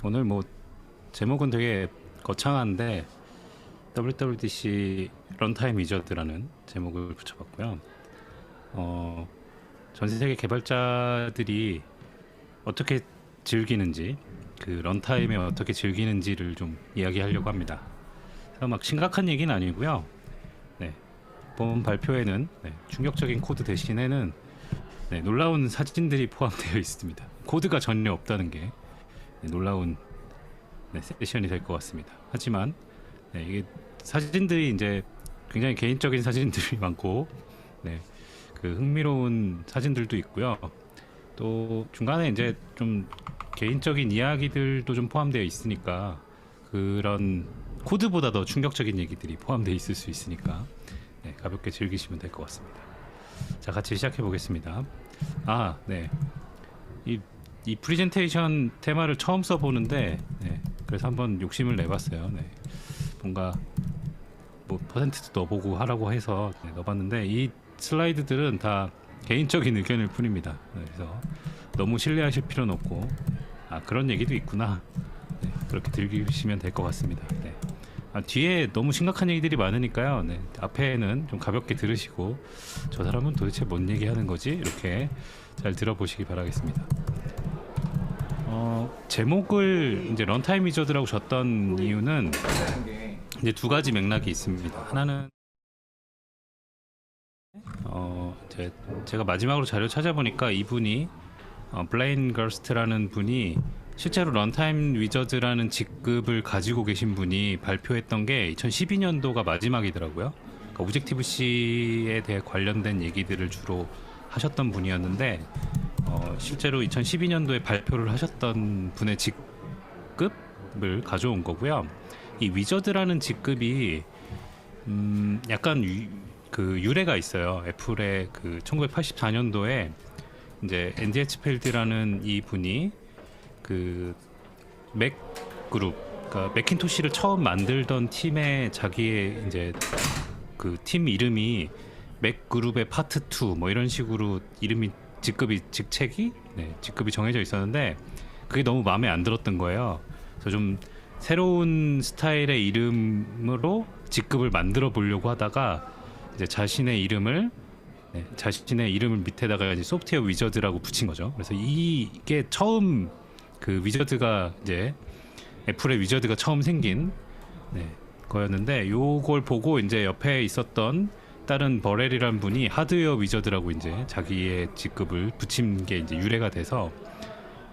오늘 뭐 제목은 되게 거창한데 WWDC 런타임 위저드라는 제목을 붙여봤고요. 어, 전 세계 개발자들이 어떻게 즐기는지, 그 런타임에 어떻게 즐기는지를 좀 이야기하려고 합니다. 그래서 막 심각한 얘기는 아니고요. 네, 이번 발표에는 충격적인 코드 대신에는 놀라운 사진들이 포함되어 있습니다. 코드가 전혀 없다는 게 놀라운 세션이 될 것 같습니다. 하지만 이게 사진들이 이제 굉장히 개인적인 사진들이 많고, 그 흥미로운 사진들도 있고요. 또 중간에 이제 좀 개인적인 이야기들도 좀 포함되어 있으니까 그런 코드보다 더 충격적인 얘기들이 포함되어 있을 수 있으니까 가볍게 즐기시면 될 것 같습니다. 자, 같이 시작해 보겠습니다. 이 프리젠테이션 테마를 처음 써보는데 그래서 한번 욕심을 내봤어요. 뭔가 뭐 퍼센트도 넣어보고 하라고 해서 넣어봤는데 이 슬라이드들은 다 개인적인 의견일 뿐입니다. 그래서 너무 신뢰하실 필요는 없고 그런 얘기도 있구나, 그렇게 들으시면 될 것 같습니다. 뒤에 너무 심각한 얘기들이 많으니까요. 앞에는 좀 가볍게 들으시고 저 사람은 도대체 뭔 얘기하는 거지? 이렇게 잘 들어보시기 바라겠습니다. 제목을 이제 런타임 위저드라고 줬던 이유는 이제 두 가지 맥락이 있습니다. 하나는 제가 마지막으로 자료 찾아보니까 이분이 블레인 걸스트라는 분이 실제로 런타임 위저드라는 직급을 가지고 계신 분이 발표했던 게 2012년도가 마지막이더라고요. 그러니까 오브젝티브 C에 대해 관련된 얘기들을 주로 하셨던 분이었는데 실제로 2012년도에 발표를 하셨던 분의 직급을 가져온 거고요. 이 위저드라는 직급이 약간 그 유래가 있어요. 애플의 그 1984년도에 이제 앤디 해치필드라는 이 분이 그 맥 그룹, 그러니까 맥킨토시를 처음 만들던 팀의 자기의 이제 그 팀 이름이 맥 그룹의 파트 2 뭐 이런 식으로 이름이 직급이 정해져 있었는데 그게 너무 마음에 안 들었던 거예요. 그래서 좀 새로운 스타일의 이름으로 직급을 만들어 보려고 하다가 이제 자신의 이름을 밑에다가 이제 소프트웨어 위저드라고 붙인 거죠. 그래서 이게 처음 그 위저드가 이제 애플의 위저드가 처음 생긴 거였는데, 요걸 보고 이제 옆에 있었던 다른 버렐이라는 분이 하드웨어 위저드라고 이제 자기의 직급을 붙인 게 이제 유래가 돼서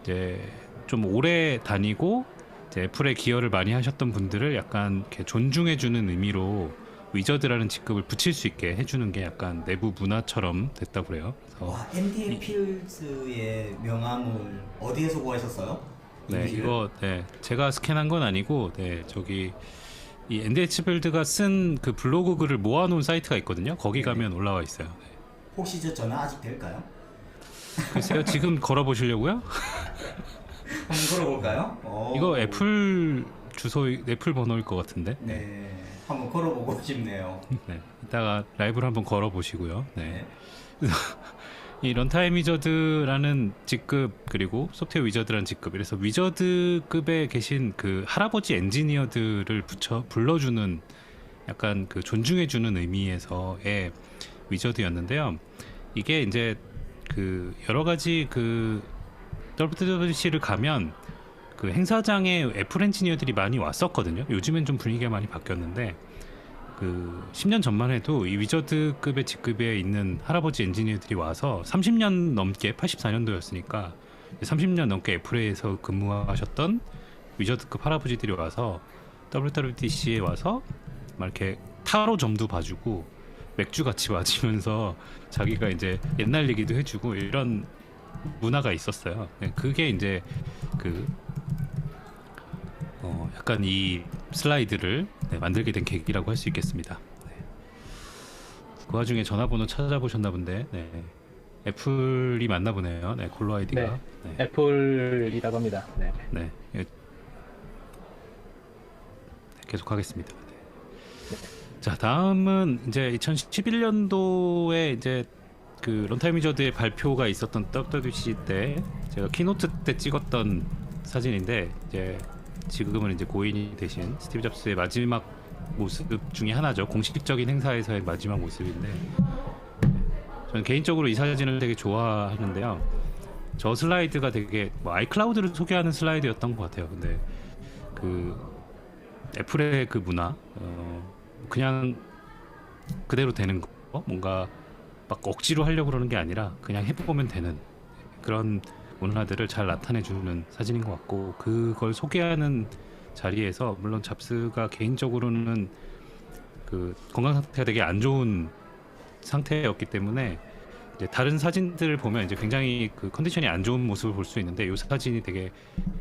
이제 좀 오래 다니고 이제 애플에 기여를 많이 하셨던 분들을 약간 이렇게 존중해주는 의미로 위저드라는 직급을 붙일 수 있게 해주는 게 약간 내부 문화처럼 됐다고 그래요. 와, 앤디 필즈의 명함을 어디에서 구하셨어요? 이거 제가 스캔한 건 아니고 저기 이 앤디 해치필드가 쓴 그 블로그 글을 모아놓은 사이트가 있거든요. 거기 가면 올라와 있어요. 혹시 저 전화 아직 될까요? 글쎄요, 지금 걸어보시려고요? 한번 걸어볼까요? 이거 애플 주소, 애플 번호일 것 같은데. 한번 걸어보고 싶네요. 이따가 라이브를 한번 걸어보시고요. 이 런타임 위저드라는 직급, 그리고 소프트웨어 위저드라는 직급, 그래서 위저드급에 계신 그 할아버지 엔지니어들을 불러주는 약간 그 존중해주는 의미에서의 위저드였는데요. 이게 이제 그 여러 가지 그 WWDC를 가면 그 행사장에 애플 엔지니어들이 많이 왔었거든요. 요즘엔 좀 분위기가 많이 바뀌었는데 그 10년 전만 해도 이 위저드급의 직급에 있는 할아버지 엔지니어들이 와서 30년 넘게, 84년도였으니까 30년 넘게 애플에서 근무하셨던 위저드급 할아버지들이 와서 WWDC에 와서 막 이렇게 타로점도 봐주고 맥주 같이 마시면서 자기가 이제 옛날 얘기도 해주고 이런 문화가 있었어요. 그게 이제 그 약간 이 슬라이드를 만들게 된 계기라고 할 수 있겠습니다. 그 와중에 전화번호 찾아보셨나 본데 애플이 맞나 보네요. 콜로 아이디가. 애플이라고 합니다. 계속 하겠습니다. 자, 다음은 이제 2011년도에 이제 그 런타임 위저드의 발표가 있었던 WWDC 때 제가 키노트 때 찍었던 사진인데 이제 지금은 이제 고인이 되신 스티브 잡스의 마지막 모습 중에 하나죠. 공식적인 행사에서의 마지막 모습인데 저는 개인적으로 이 사진을 되게 좋아하는데요. 저 슬라이드가 되게 뭐 아이클라우드를 소개하는 슬라이드였던 것 같아요. 근데 그 애플의 그 문화, 그냥 그대로 되는 거, 뭔가 막 억지로 하려고 그러는 게 아니라 그냥 해보면 되는 그런 문화들을 잘 나타내주는 사진인 것 같고, 그걸 소개하는 자리에서 물론 잡스가 개인적으로는 그 건강 상태가 되게 안 좋은 상태였기 때문에 이제 다른 사진들을 보면 이제 굉장히 그 컨디션이 안 좋은 모습을 볼 수 있는데 이 사진이 되게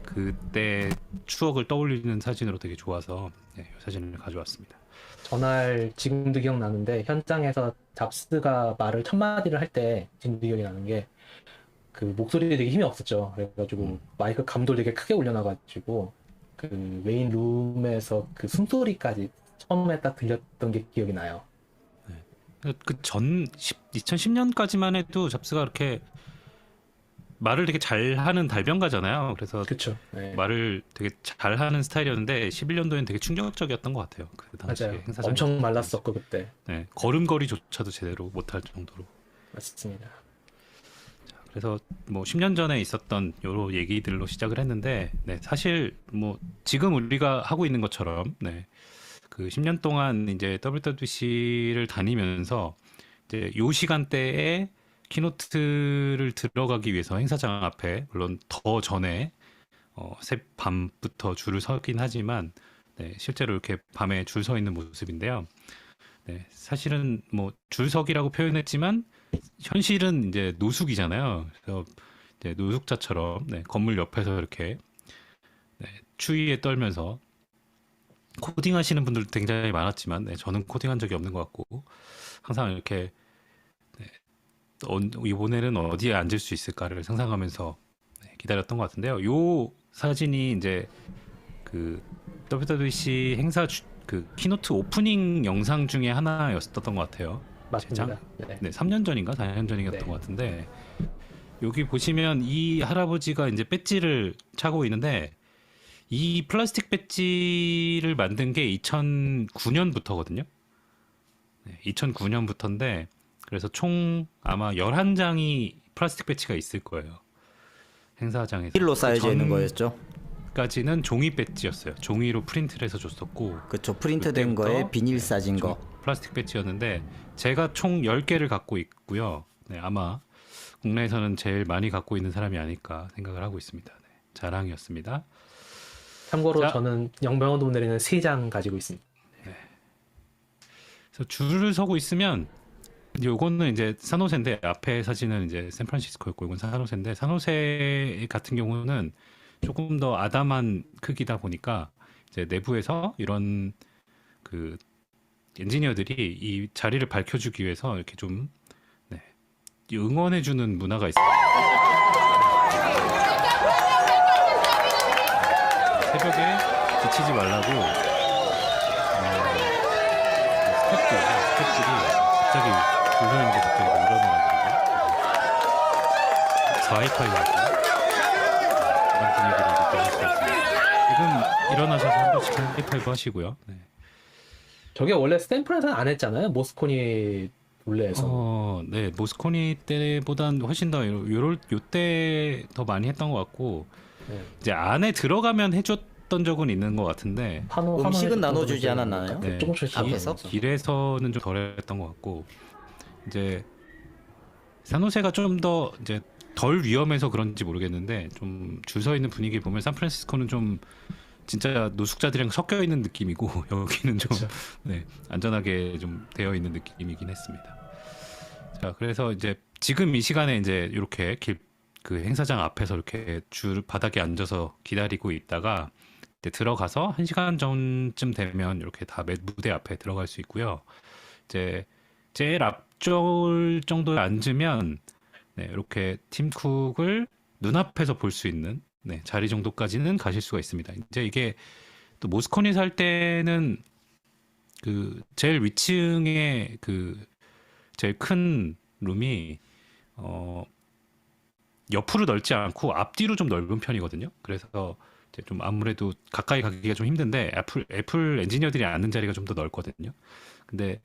그때 추억을 떠올리는 사진으로 되게 좋아서 이 사진을 가져왔습니다. 전날 지금도 기억나는데 현장에서 잡스가 말을 첫 마디를 할 때 지금도 기억이 나는 게 그 목소리에 되게 힘이 없었죠. 그래가지고 마이크 감도를 되게 크게 올려놔가지고 그 메인 룸에서 그 숨소리까지 처음에 딱 들렸던 게 기억이 나요. 그 전 2010년까지만 해도 잡스가 그렇게 말을 되게 잘하는 달변가잖아요. 그래서 그렇죠. 네. 말을 되게 잘하는 스타일이었는데 11년도에는 되게 충격적이었던 것 같아요. 그 당시에 맞아요. 행사장에서. 엄청 말랐었고 그때. 네, 걸음걸이조차도 제대로 못할 정도로. 맞습니다. 그래서 뭐 10년 전에 있었던 여러 얘기들로 시작을 했는데, 네, 사실 뭐 지금 우리가 하고 있는 것처럼, 네, 그 10년 동안 이제 WWDC를 다니면서 이제 요 시간대에 키노트를 들어가기 위해서 행사장 앞에 물론 더 전에 새밤부터 줄을 서긴 하지만, 네, 실제로 이렇게 밤에 줄 서 있는 모습인데요. 네, 사실은 뭐 줄서기라고 표현했지만 현실은 이제 노숙이잖아요. 그래서 이제 노숙자처럼, 네, 건물 옆에서 이렇게, 네, 추위에 떨면서 코딩하시는 분들도 굉장히 많았지만, 네, 저는 코딩한 적이 없는 것 같고 항상 이렇게, 네, 이번에는 어디에 앉을 수 있을까를 상상하면서, 네, 기다렸던 것 같은데요. 요 사진이 이제 그 WWDC 행사 그 키노트 오프닝 영상 중에 하나였었던 것 같아요. 맞습니다. 네. 네, 3년 전인가 4년 전이었던 네. 것 같은데 여기 보시면 이 할아버지가 이제 배지를 차고 있는데 이 플라스틱 배지를 만든 게 2009년부터거든요. 네, 2009년부터인데 그래서 총 아마 11장이 플라스틱 배지가 있을 거예요. 행사장에서. 필로 쌓여져 있는 거였죠. 까지는 종이 배지였어요. 종이로 프린트를 해서 줬었고 그쵸. 프린트된 그때부터, 거에 비닐 싸진 거. 플라스틱 배지였는데 제가 총 10개를 갖고 있고요. 네, 아마 국내에서는 제일 많이 갖고 있는 사람이 아닐까 생각을 하고 있습니다. 네, 자랑이었습니다. 참고로 자. 저는 영병원 동네에는 3장 가지고 있습니다. 그래서 줄을 서고 있으면 요거는 이제 산호세인데 앞에 사진은 이제 샌프란시스코였고 이건 산호세인데 산호세 같은 경우는 조금 더 아담한 크기다 보니까 이제 내부에서 이런 그 엔지니어들이 이 자리를 밝혀주기 위해서 이렇게 좀, 네, 응원해주는 문화가 있습니다. 새벽에 지치지 말라고 스태프들이 갑자기 불러있는데 갑자기 뭐 일어나가지고 사이파이 하고 그런 분위기를 느껴볼 수 있습니다. 지금 일어나셔서 한 번씩 하이파이브 하시고요. 네. 저게 원래 스탠프에서는 안 했잖아요. 모스코니 본래에서. 네, 모스코니 때보단 훨씬 더 요때 더 많이 했던 것 같고 네. 이제 안에 들어가면 해줬던 적은 있는 것 같은데 음식은 해줬던 나눠주지 걸로 않았나요? 기억해요. 네, 조금씩 앞에서? 길에서는 좀 덜했던 것 같고 이제 산호세가 좀 더 이제 덜 위험해서 그런지 모르겠는데 좀 줄 서 있는 분위기 보면 샌프란시스코는 좀 진짜 노숙자들이랑 섞여 있는 느낌이고 여기는 좀, 그쵸. 네, 안전하게 좀 되어 있는 느낌이긴 했습니다. 자, 그래서 이제 지금 이 시간에 이제 이렇게 그 행사장 앞에서 이렇게 줄 바닥에 앉아서 기다리고 있다가 이제 들어가서 1시간 전쯤 되면 이렇게 다 무대 앞에 들어갈 수 있고요. 이제 제일 앞쪽 정도에 앉으면, 네, 이렇게 팀 쿡을 눈앞에서 볼 수 있는, 네, 자리 정도까지는 가실 수가 있습니다. 이제 이게 또 모스코니 살 때는 그 제일 위층에 그 제일 큰 룸이 옆으로 넓지 않고 앞뒤로 좀 넓은 편이거든요. 그래서 이제 좀 아무래도 가까이 가기가 좀 힘든데 애플 엔지니어들이 앉는 자리가 좀 더 넓거든요. 근데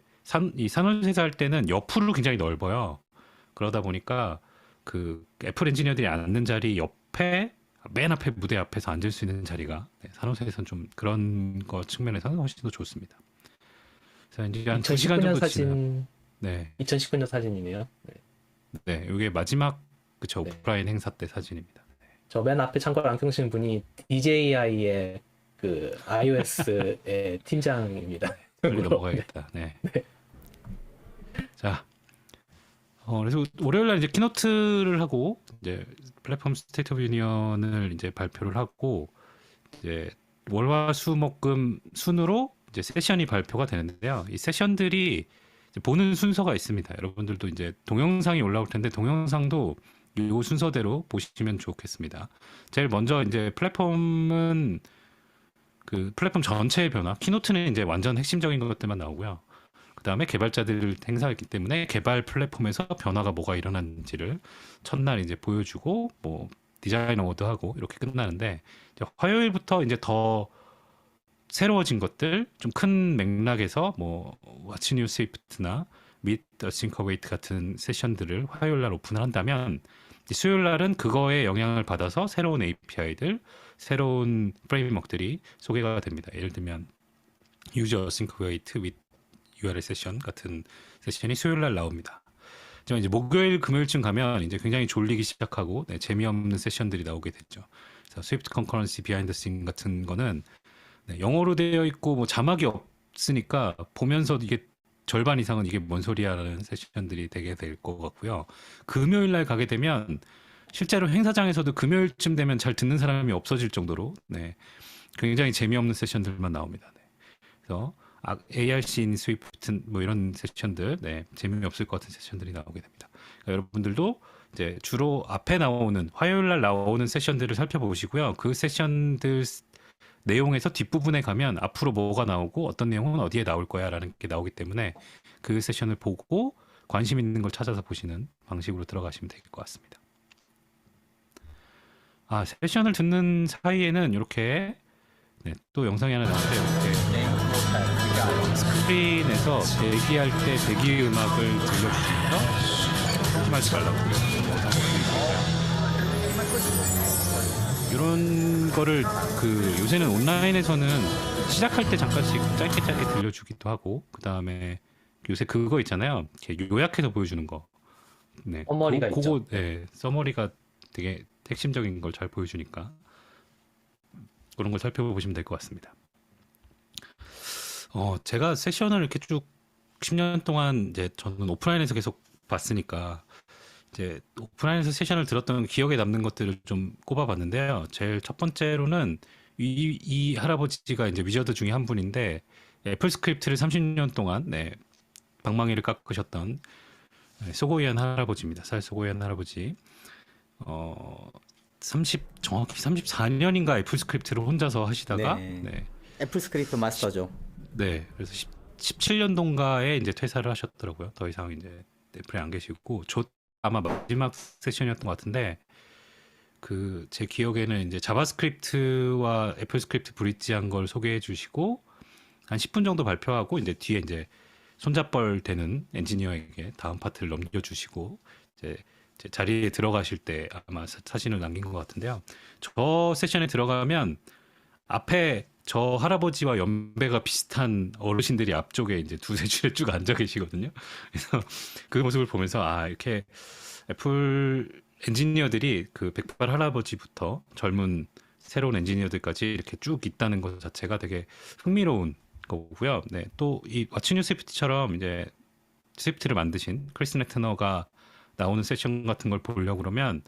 이 산호세에서 할 때는 옆으로 굉장히 넓어요. 그러다 보니까 그 애플 엔지니어들이 앉는 자리 옆에 맨 앞에 무대 앞에서 앉을 수 있는 자리가 산호세에서는 좀 그런 거 측면에서는 훨씬 더 좋습니다. 그래서 이제 한 2시간 2019년 정도 지나 사진, 네, 2019년 사진이네요. 네. 네, 이게 마지막 그쵸 네. 오프라인 행사 때 사진입니다. 저 맨 앞에 참고로 안경 쓰신 분이 DJI의 그 iOS의 팀장입니다. 빨리 넘어가야겠다. 네. 자, 그래서 월요일 날 이제 키노트를 하고 이제 플랫폼 스테이트 오브 유니언을 이제 발표를 하고 이제 월화수목금 순으로 이제 세션이 발표가 되는데요. 이 세션들이 이제 보는 순서가 있습니다. 여러분들도 이제 동영상이 올라올 텐데 동영상도 이 순서대로 보시면 좋겠습니다. 제일 먼저 이제 플랫폼은 그 플랫폼 전체의 변화, 키노트는 이제 완전 핵심적인 것들만 나오고요. 그 다음에 개발자들 행사했기 때문에 개발 플랫폼에서 변화가 뭐가 일어났는지를 첫날 이제 보여주고 뭐 디자인 어워드하고 이렇게 끝나는데 이제 화요일부터 이제 더 새로워진 것들 좀 큰 맥락에서 뭐 What's New Swift나 Meet the Sync Await 같은 세션들을 화요일 날 오픈을 한다면 수요일 날은 그거에 영향을 받아서 새로운 API들, 새로운 프레임워크들이 소개가 됩니다. 예를 들면 User Sync Await with URL 세션 같은 세션이 수요일 날 나옵니다. 하지만 이제 목요일, 금요일쯤 가면 이제 굉장히 졸리기 시작하고 재미없는 세션들이 나오게 됐죠. 그래서 Swift Concurrency Behind the Scene 같은 거는 영어로 되어 있고 뭐 자막이 없으니까 보면서 이게 절반 이상은 이게 뭔 소리야라는 세션들이 되게 될 것 같고요. 금요일 날 가게 되면 실제로 행사장에서도 금요일쯤 되면 잘 듣는 사람이 없어질 정도로 굉장히 재미없는 세션들만 나옵니다. 그래서 ARC in Swift 뭐 이런 세션들 재미없을 것 같은 세션들이 나오게 됩니다. 그러니까 여러분들도 이제 주로 앞에 나오는 화요일 날 나오는 세션들을 살펴보시고요. 그 세션들 내용에서 뒷부분에 가면 앞으로 뭐가 나오고 어떤 내용은 어디에 나올 거야 라는 게 나오기 때문에 그 세션을 보고 관심 있는 걸 찾아서 보시는 방식으로 들어가시면 될 것 같습니다. 세션을 듣는 사이에는 이렇게 또 영상이 하나 나오는데 이렇게 스크린에서 대기할 때 대기 음악을 들려주면서 조심하지 말라고 이런 거를 요새는 온라인에서는 시작할 때 잠깐씩 짧게 들려주기도 하고 그 다음에 요새 그거 있잖아요. 이렇게 요약해서 보여주는 거. 서머리가 있죠. 서머리가 되게 핵심적인 걸 잘 보여주니까 그런 걸 살펴보시면 될 것 같습니다. 제가 세션을 이렇게 쭉 10년 동안 이제 저는 오프라인에서 계속 봤으니까 이제 오프라인에서 세션을 들었던 기억에 남는 것들을 좀 꼽아봤는데요. 제일 첫 번째로는 이 할아버지가 이제 위저드 중에 한 분인데 애플 스크립트를 30년 동안 방망이를 깎으셨던 소고이안 할아버지입니다. 살 소고이안 할아버지. 정확히 34년인가 애플 스크립트를 혼자서 하시다가 애플 스크립트 마스터죠. 그래서 17년도인가에 이제 퇴사를 하셨더라고요. 더 이상 이제 애플에 안 계시고 아마 마지막 세션이었던 것 같은데 제 기억에는 이제 자바스크립트와 애플 스크립트 브릿지한 걸 소개해 주시고 한 10분 정도 발표하고 이제 뒤에 이제 손잡벌 되는 엔지니어에게 다음 파트를 넘겨주시고 이제 제 자리에 들어가실 때 아마 사진을 남긴 것 같은데요. 저 세션에 들어가면 앞에 저 할아버지와 연배가 비슷한 어르신들이 앞쪽에 이제 두세 줄에 쭉 앉아 계시거든요. 그래서 그 모습을 보면서 이렇게 애플 엔지니어들이 그 백발 할아버지부터 젊은 새로운 엔지니어들까지 이렇게 쭉 있다는 것 자체가 되게 흥미로운 거고요. 또 이 What's New Swift처럼 이제 스위프트를 만드신 크리스 레트너가 나오는 세션 같은 걸 보려고 그러면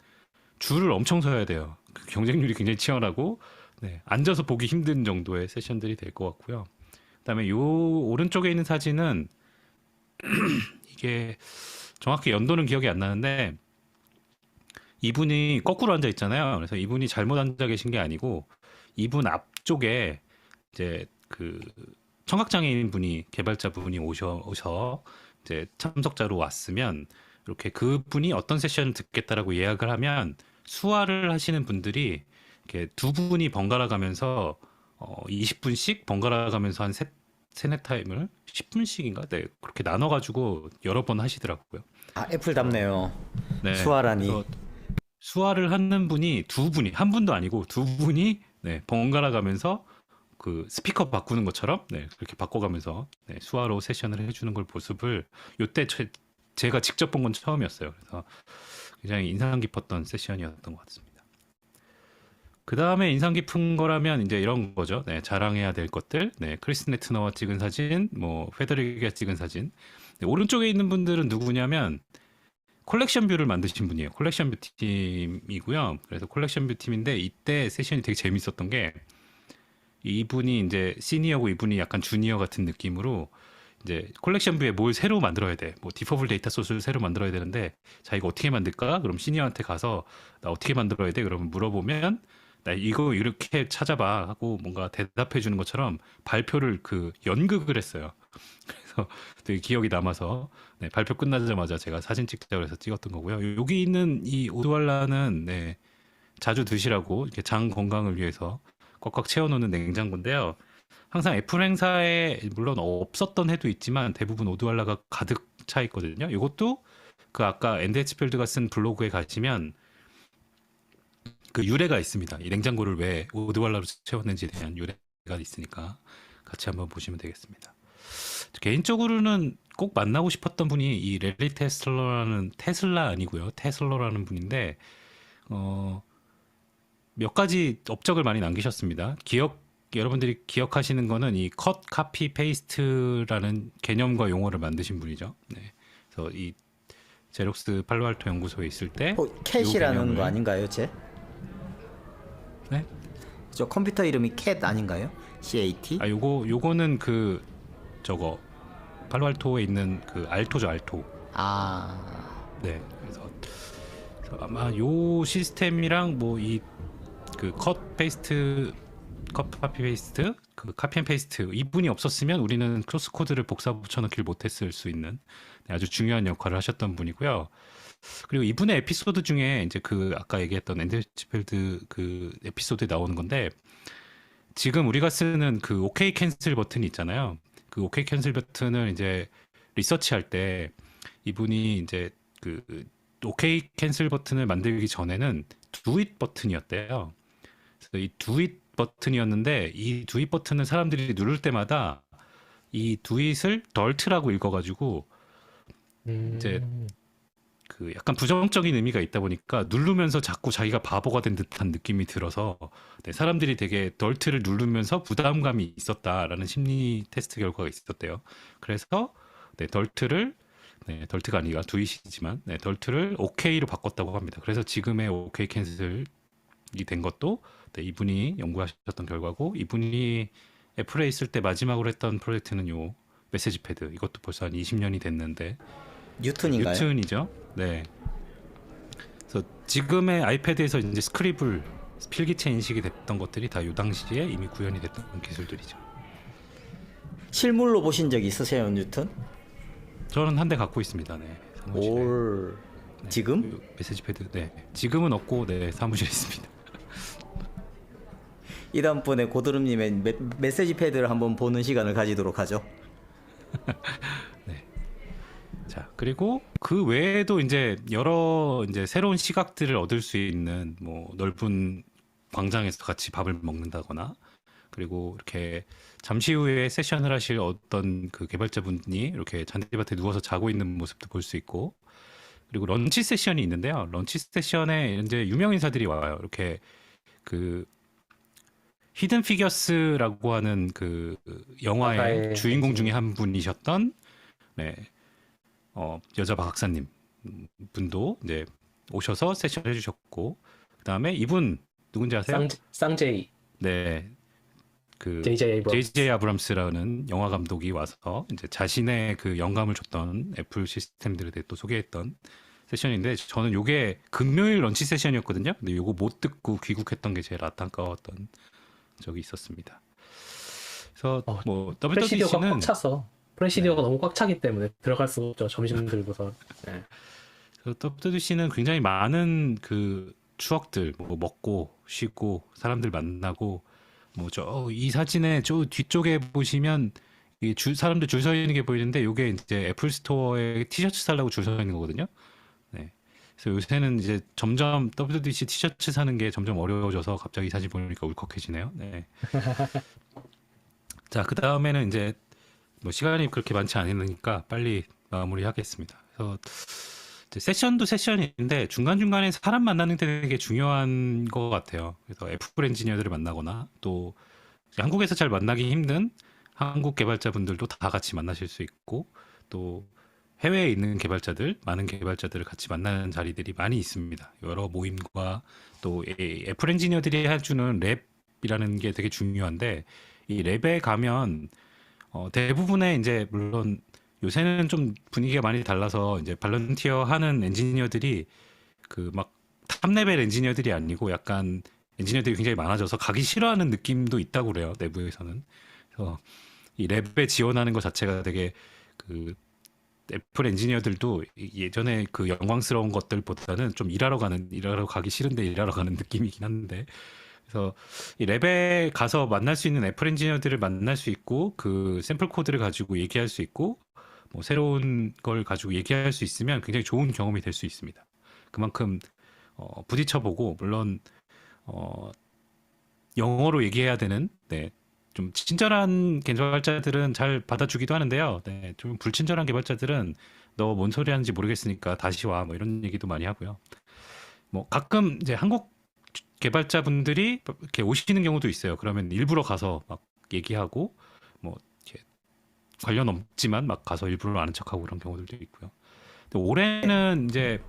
줄을 엄청 서야 돼요. 그 경쟁률이 굉장히 치열하고 앉아서 보기 힘든 정도의 세션들이 될 것 같고요. 그다음에 요 오른쪽에 있는 사진은 이게 정확히 연도는 기억이 안 나는데 이분이 거꾸로 앉아 있잖아요. 그래서 이분이 잘못 앉아 계신 게 아니고 이분 앞쪽에 이제 그 청각장애인 분이 개발자 분이 오셔 이제 참석자로 왔으면 이렇게 그분이 어떤 세션을 듣겠다라고 예약을 하면 수화를 하시는 분들이 이렇게 두 분이 번갈아 가면서 20분씩 번갈아 가면서 한 세네 타임을 10분씩인가? 네, 그렇게 나눠 가지고 여러 번 하시더라고요. 아, 애플답네요. 네. 수화라니. 그래서 수화를 하는 분이 두 분이 한 분도 아니고 두 분이 네, 번갈아 가면서 그 스피커 바꾸는 것처럼 네, 그렇게 바꿔가면서 네, 수화로 세션을 해주는 걸 모습을 요때 제가 직접 본 건 처음이었어요. 그래서 굉장히 인상 깊었던 세션이었던 것 같습니다. 그 다음에 인상 깊은 거라면 이제 이런 거죠. 네, 자랑해야 될 것들. 네, 크리스 네트너와 찍은 사진, 뭐 페더리가 찍은 사진. 네, 오른쪽에 있는 분들은 누구냐면 콜렉션 뷰를 만드신 분이에요. 콜렉션 뷰 팀이고요. 그래서 콜렉션 뷰 팀인데 이때 세션이 되게 재밌었던 게 이분이 이제 시니어고 이분이 약간 주니어 같은 느낌으로 이제 콜렉션 뷰에 뭘 새로 만들어야 돼. 뭐 디퍼블 데이터 소스를 새로 만들어야 되는데 자 이거 어떻게 만들까? 그럼 시니어한테 가서 나 어떻게 만들어야 돼? 그러면 물어보면 나 이거 이렇게 찾아봐 하고 뭔가 대답해 주는 것처럼 발표를 그 연극을 했어요. 그래서 되게 기억이 남아서 네, 발표 끝나자마자 제가 사진 찍자고 해서 찍었던 거고요. 여기 있는 이 오두알라는 네, 자주 드시라고 이렇게 장 건강을 위해서 꽉꽉 채워놓는 냉장고인데요. 항상 애플 행사에 물론 없었던 해도 있지만 대부분 오두알라가 가득 차 있거든요. 이것도 그 아까 앤드 해치필드가 쓴 블로그에 가시면 그 유래가 있습니다. 이 냉장고를 왜 오두알라로 채웠는지에 대한 유래가 있으니까 같이 한번 보시면 되겠습니다. 개인적으로는 꼭 만나고 싶었던 분이 이 렐리 테슬러라는 테슬라 아니고요. 테슬러라는 분인데 몇 가지 업적을 많이 남기셨습니다. 여러분들이 기억하시는 거는 이 컷, 카피, 페이스트라는 개념과 용어를 만드신 분이죠. 네. 그래서 이 제록스 팔로알토 연구소에 있을 때 캣이라는 거 아닌가요, 제? 네? 저 컴퓨터 이름이 캣 아닌가요? CAT? 아, 요거는 그 저거 팔로알토에 있는 그 알토죠, 알토. 아, 네. 그래서 아마 요 시스템이랑 뭐 이 그 컷 페이스트 컷 카피 페이스트 그 카피 앤 페이스트 이분이 없었으면 우리는 크로스 코드를 복사 붙여넣기를 못했을 수 있는 네, 아주 중요한 역할을 하셨던 분이고요. 그리고 이분의 에피소드 중에 이제 그 아까 얘기했던 앤드 치필드 그 에피소드에 나오는 건데 지금 우리가 쓰는 그 OK 캔슬 버튼이 있잖아요. 그 OK 캔슬 버튼을 이제 리서치할 때 이분이 이제 그 OK 캔슬 버튼을 만들기 전에는 Do It 버튼이었대요. 그래서 이 Do It 버튼이었는데 이 Do It 버튼을 사람들이 누를 때마다 이 Do It을 Dirt라고 읽어가지고 이제 그 약간 부정적인 의미가 있다 보니까 누르면서 자꾸 자기가 바보가 된 듯한 느낌이 들어서 네, 사람들이 되게 덜트를 누르면서 부담감이 있었다라는 심리 테스트 결과가 있었대요. 그래서 네, 덜트를 네, 덜트가 아니라 두잇이지만 네, 덜트를 OK로 바꿨다고 합니다. 그래서 지금의 OK 캔슬이 된 것도 네, 이분이 연구하셨던 결과고 이분이 애플에 있을 때 마지막으로 했던 프로젝트는 요 메시지 패드 이것도 벌써 한 20년이 됐는데 뉴튼인가요? 뉴튼이죠. 네. 그래서 지금의 아이패드에서 이제 스크리블 필기체 인식이 됐던 것들이 다 이 당시에 이미 구현이 됐던 기술들이죠. 실물로 보신 적 있으세요, 뉴튼? 저는 한 대 갖고 있습니다. 네. 사무실에. 올 네, 지금? 그 메시지 패드. 네. 지금은 없고 네, 사무실에 있습니다. 이 다음번에 고드름님의 메시지 패드를 한번 보는 시간을 가지도록 하죠. 네. 자, 그리고 그 외에도 이제 여러 이제 새로운 시각들을 얻을 수 있는 뭐 넓은 광장에서 같이 밥을 먹는다거나 그리고 이렇게 잠시 후에 세션을 하실 어떤 그 개발자분이 이렇게 잔디밭에 누워서 자고 있는 모습도 볼 수 있고 그리고 런치 세션이 있는데요. 런치 세션에 이제 유명 인사들이 와요. 이렇게 그 히든 피겨스라고 하는 그 영화의 아까의 주인공 중에 한 분이셨던 네. 여자 박사님 분도 이제 오셔서 세션 해주셨고 그 다음에 이분 누군지 아세요? 쌍제이 네, 그 JJ JJ 아브람스라는 영화 감독이 와서 이제 자신의 그 영감을 줬던 애플 시스템들에 대해 또 소개했던 세션인데 저는 요게 금요일 런치 세션이었거든요. 근데 요거 못 듣고 귀국했던 게 제일 안타까웠던 적이 있었습니다. 그래서 뭐 프레시디오가 WWDC는 꽉 차서 프레시디오가 너무 꽉 차기 때문에 들어갈 수가 없죠. 점심 들고서. 네. 그래서 WWDC는 굉장히 많은 그 추억들, 뭐 먹고 쉬고 사람들 만나고 뭐 저 이 사진의 저 뒤쪽에 보시면 사람들 줄 서 있는 게 보이는데 이게 이제 애플 스토어에 티셔츠 살라고 줄 서 있는 거거든요. 네. 그래서 요새는 이제 점점 WWDC 티셔츠 사는 게 점점 어려워져서 갑자기 이 사진 보니까 울컥해지네요. 네. 자, 그 다음에는 이제 뭐 시간이 그렇게 많지 않으니까 빨리 마무리하겠습니다. 그래서 이제 세션도 세션인데 중간중간에 사람 만나는 게 되게 중요한 것 같아요. 그래서 애플 엔지니어들을 만나거나 또 한국에서 잘 만나기 힘든 한국 개발자분들도 다 같이 만나실 수 있고 또 해외에 있는 개발자들, 많은 개발자들을 같이 만나는 자리들이 많이 있습니다. 여러 모임과 또 애플 엔지니어들이 해주는 랩이라는 게 되게 중요한데 이 랩에 가면 대부분의 이제 물론 요새는 좀 분위기가 많이 달라서 이제 발런티어 하는 엔지니어들이 그 막 탑 레벨 엔지니어들이 아니고 약간 엔지니어들이 굉장히 많아져서 가기 싫어하는 느낌도 있다고 그래요. 내부에서는. 그래서 이 랩에 지원하는 것 자체가 되게 그 애플 엔지니어들도 예전에 그 영광스러운 것들보다는 좀 일하러 가기 싫은데 일하러 가는 느낌이긴 한데 그래서 이 랩에 가서 만날 수 있는 애플 엔지니어들을 만날 수 있고 그 샘플 코드를 가지고 얘기할 수 있고 뭐 새로운 걸 가지고 얘기할 수 있으면 굉장히 좋은 경험이 될 수 있습니다. 그만큼 부딪혀보고 물론 영어로 얘기해야 되는 네, 좀 친절한 개발자들은 잘 받아주기도 하는데요. 네, 좀 불친절한 개발자들은 너 뭔 소리 하는지 모르겠으니까 다시 와 뭐 이런 얘기도 많이 하고요. 뭐 가끔 이제 한국 개발자분들이 이렇게 오시는 경우도 있어요. 그러면 일부러 가서 막 얘기하고 뭐 이렇게 관련 없지만 막 가서 일부러 아는 척하고 그런 경우들도 있고요. 근데 올해는 이제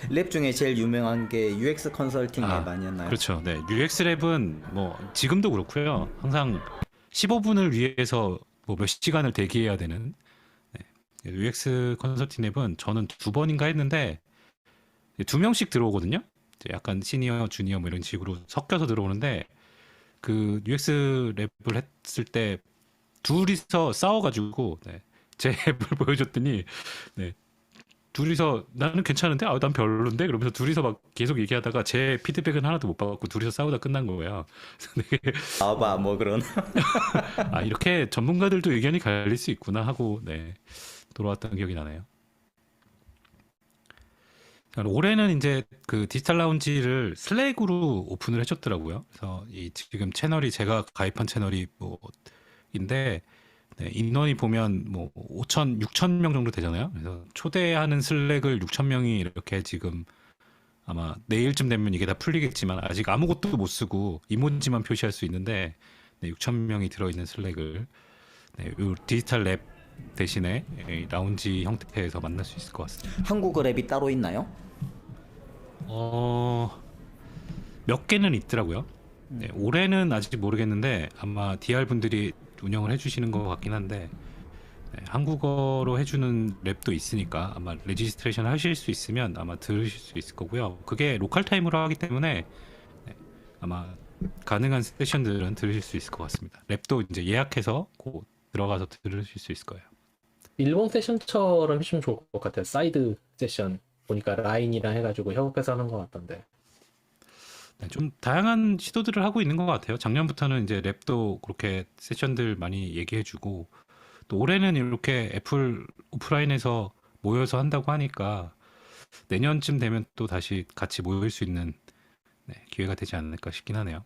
랩 중에 제일 유명한 게 UX 컨설팅 랩 아니었나요? 그렇죠. 네, UX 랩은 뭐 지금도 그렇고요. 항상 15분을 위해서 뭐 몇 시간을 대기해야 되는 네, UX 컨설팅 랩은 저는 2번인가 했는데 2명씩 들어오거든요. 이제 약간 시니어, 주니어 뭐 이런 식으로 섞여서 들어오는데 그 UX 랩을 했을 때 둘이서 싸워가지고 네, 제 앱을 보여줬더니 네, 둘이서 나는 괜찮은데 난 별론데 그러면서 둘이서 막 계속 얘기하다가 제 피드백은 하나도 못 받고 둘이서 싸우다 끝난 거예요. 그래서 되게 아바 뭐 그런. 이렇게 전문가들도 의견이 갈릴 수 있구나 하고 네, 돌아왔던 기억이 나네요. 올해는 이제 그 디지털 라운지를 슬랙으로 오픈을 해줬더라고요. 그래서 지금 채널이 제가 가입한 채널이 뭐인데 네, 인원이 보면 뭐 5천, 6천 명 정도 되잖아요. 그래서 초대하는 슬랙을 6천 명이 이렇게 지금 아마 내일쯤 되면 이게 다 풀리겠지만 아직 아무것도 못 쓰고 이모지만 표시할 수 있는데 네, 6천 명이 들어있는 슬랙을 네, 이 디지털 랩 대신에 라운지 형태에서 만날 수 있을 것 같습니다. 한국어 랩이 따로 있나요? 몇 개는 있더라고요. 네, 올해는 아직 모르겠는데 아마 DR 분들이 운영을 해주시는 것 같긴 한데 네, 한국어로 해주는 랩도 있으니까 아마 레지스트레이션 하실 수 있으면 아마 들으실 수 있을 거고요. 그게 로컬 타임으로 하기 때문에 네, 아마 가능한 세션들은 들으실 수 있을 것 같습니다. 랩도 이제 예약해서 곧 들어가서 들으실 수 있을 거예요. 일본 세션처럼 해주면 좋을 것 같아요. 사이드 세션 보니까 라인이랑 해가지고 협업해서 하는 것 같던데. 네, 좀 다양한 시도들을 하고 있는 것 같아요. 작년부터는 이제 랩도 그렇게 세션들 많이 얘기해주고 또 올해는 이렇게 애플 오프라인에서 모여서 한다고 하니까 내년쯤 되면 또 다시 같이 모일 수 있는 네, 기회가 되지 않을까 싶긴 하네요.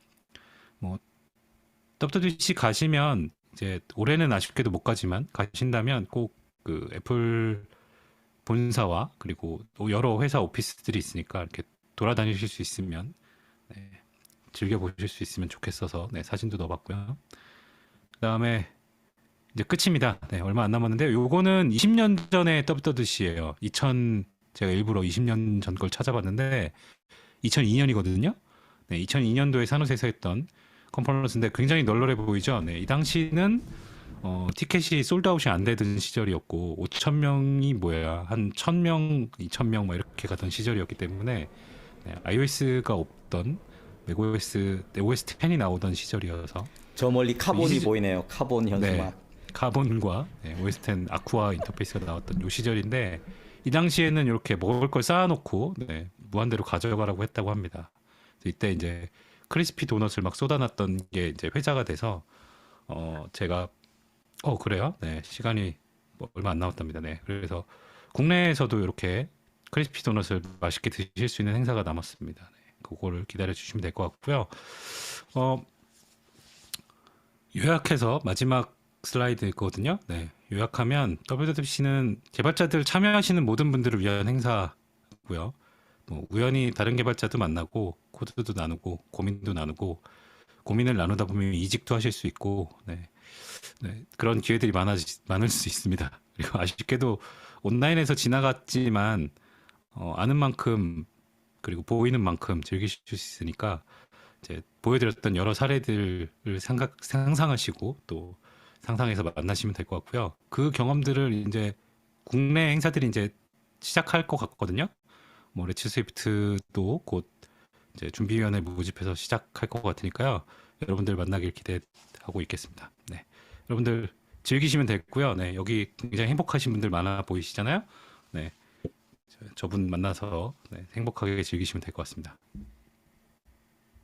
뭐 WWDC 가시면 이제 올해는 아쉽게도 못 가지만 가신다면 꼭 그 애플 본사와 그리고 또 여러 회사 오피스들이 있으니까 이렇게 돌아다니실 수 있으면 네, 즐겨보실 수 있으면 좋겠어서 네, 사진도 넣어봤고요. 그 다음에 이제 끝입니다. 네, 얼마 안 남았는데 요거는 20년 전에 WWDC예요. 제가 일부러 20년 전 걸 찾아봤는데 2002년이거든요. 네, 2002년도에 산호세에서 했던 컨퍼런스인데 굉장히 널널해 보이죠. 네, 이 당시는 티켓이 솔드아웃이 안 되던 시절이었고 5천 명이 한 1,000명, 2,000명 막 이렇게 가던 시절이었기 때문에 네, iOS가 없던 macOS, OS 10이 나오던 시절이어서 저 멀리 카본이 보이네요. 카본 현수막. 네, 카본과 네, OS 10 아쿠아 인터페이스가 나왔던 요 시절인데 이 당시에는 이렇게 먹을 걸 쌓아놓고 네, 무한대로 가져가라고 했다고 합니다. 그래서 이때 이제 크리스피 도넛을 막 쏟아놨던 게 이제 회자가 돼서 제가 그래요? 네, 시간이 뭐 얼마 안 남았답니다. 네, 그래서 국내에서도 이렇게 크리스피 도넛을 맛있게 드실 수 있는 행사가 남았습니다. 네, 그거를 기다려 주시면 될 것 같고요. 요약해서 마지막 슬라이드 있거든요. 네, 요약하면 WWDC는 개발자들 참여하시는 모든 분들을 위한 행사고요. 뭐 우연히 다른 개발자도 만나고 코드도 나누고 고민도 나누고 고민을 나누다 보면 이직도 하실 수 있고 네, 그런 기회들이 많을 수 있습니다. 그리고 아쉽게도 온라인에서 지나갔지만 아는 만큼 그리고 보이는 만큼 즐기실 수 있으니까 이제 보여드렸던 여러 사례들을 상상하시고 또 상상해서 만나시면 될 것 같고요. 그 경험들을 이제 국내 행사들이 이제 시작할 것 같거든요. 뭐 레츠 스위프트도 곧 이제 준비위원회 모집해서 시작할 것 같으니까요. 여러분들 만나길 기대하고 있겠습니다. 네, 여러분들 즐기시면 됐고요. 네, 여기 굉장히 행복하신 분들 많아 보이시잖아요. 네, 저분 만나서 네, 행복하게 즐기시면 될 것 같습니다.